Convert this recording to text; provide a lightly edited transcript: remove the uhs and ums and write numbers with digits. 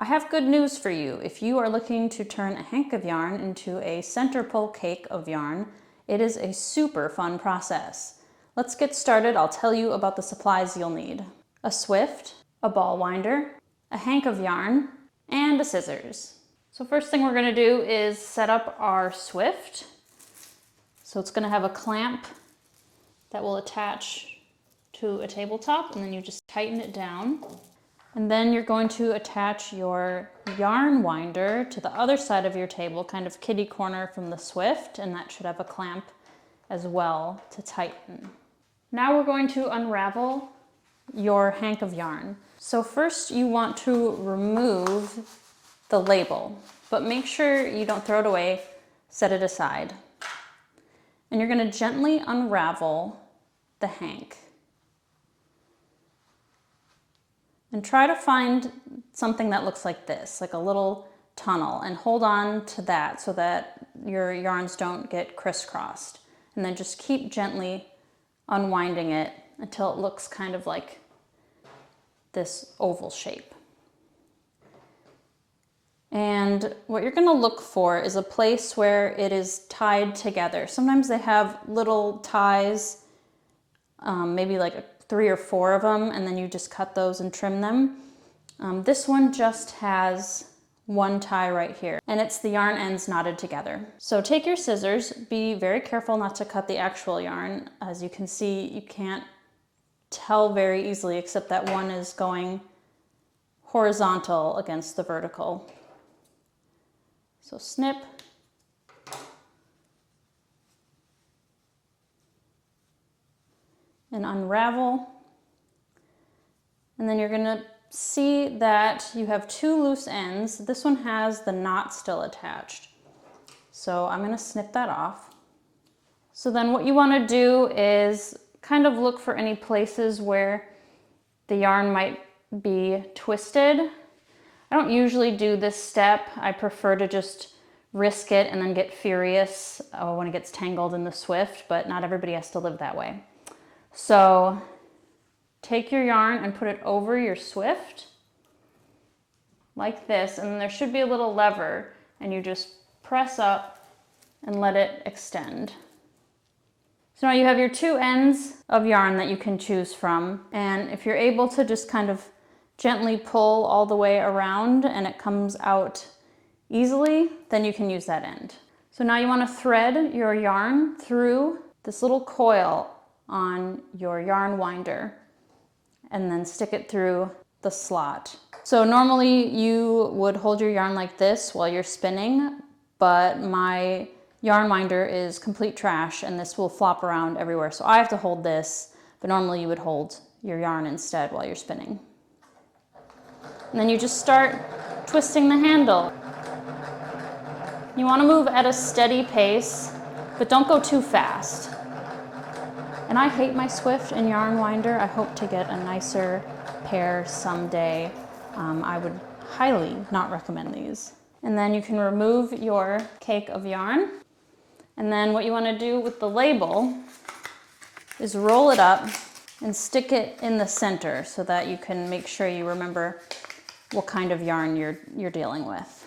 I have good news for you. If you are looking to turn a hank of yarn into a center pole cake of yarn, it is a super fun process. Let's get started. I'll tell you about the supplies you'll need. A swift, a ball winder, a hank of yarn, and a scissors. So first thing we're going to do is set up our swift. So it's going to have a clamp that will attach to a tabletop, and then you just tighten it down. And then you're going to attach your yarn winder to the other side of your table, kind of kitty corner from the swift, and that should have a clamp as well to tighten. Now we're going to unravel your hank of yarn. So first you want to remove the label, but make sure you don't throw it away, set it aside. And you're going to gently unravel the hank. And try to find something that looks like this, like a little tunnel, and hold on to that so that your yarns don't get crisscrossed. And then just keep gently unwinding it until it looks kind of like this oval shape. And what you're gonna look for is a place where it is tied together. Sometimes they have little ties, maybe like 3 or 4 of them, and then you just cut those and trim them. This one just has one tie right here, and it's the yarn ends knotted together. So take your scissors, be very careful not to cut the actual yarn. As you can see, you can't tell very easily, except that one is going horizontal against the vertical. So snip. And unravel. And then you're gonna see that you have 2 loose ends. This one has the knot still attached. So I'm gonna snip that off. So then what you wanna do is kind of look for any places where the yarn might be twisted. I don't usually do this step. I prefer to just risk it and then get furious when it gets tangled in the swift, but not everybody has to live that way. So take your yarn and put it over your swift like this, and then there should be a little lever, and you just press up and let it extend. So now you have your 2 ends of yarn that you can choose from, and if you're able to just kind of gently pull all the way around and it comes out easily, then you can use that end. So now you want to thread your yarn through this little coil on your yarn winder and then stick it through the slot. So normally you would hold your yarn like this while you're spinning, but my yarn winder is complete trash and this will flop around everywhere. So I have to hold this, but normally you would hold your yarn instead while you're spinning. And then you just start twisting the handle. You want to move at a steady pace, but don't go too fast. And I hate my swift and yarn winder. I hope to get a nicer pair someday. I would highly not recommend these. And then you can remove your cake of yarn. And then what you want to do with the label is roll it up and stick it in the center so that you can make sure you remember what kind of yarn you're dealing with.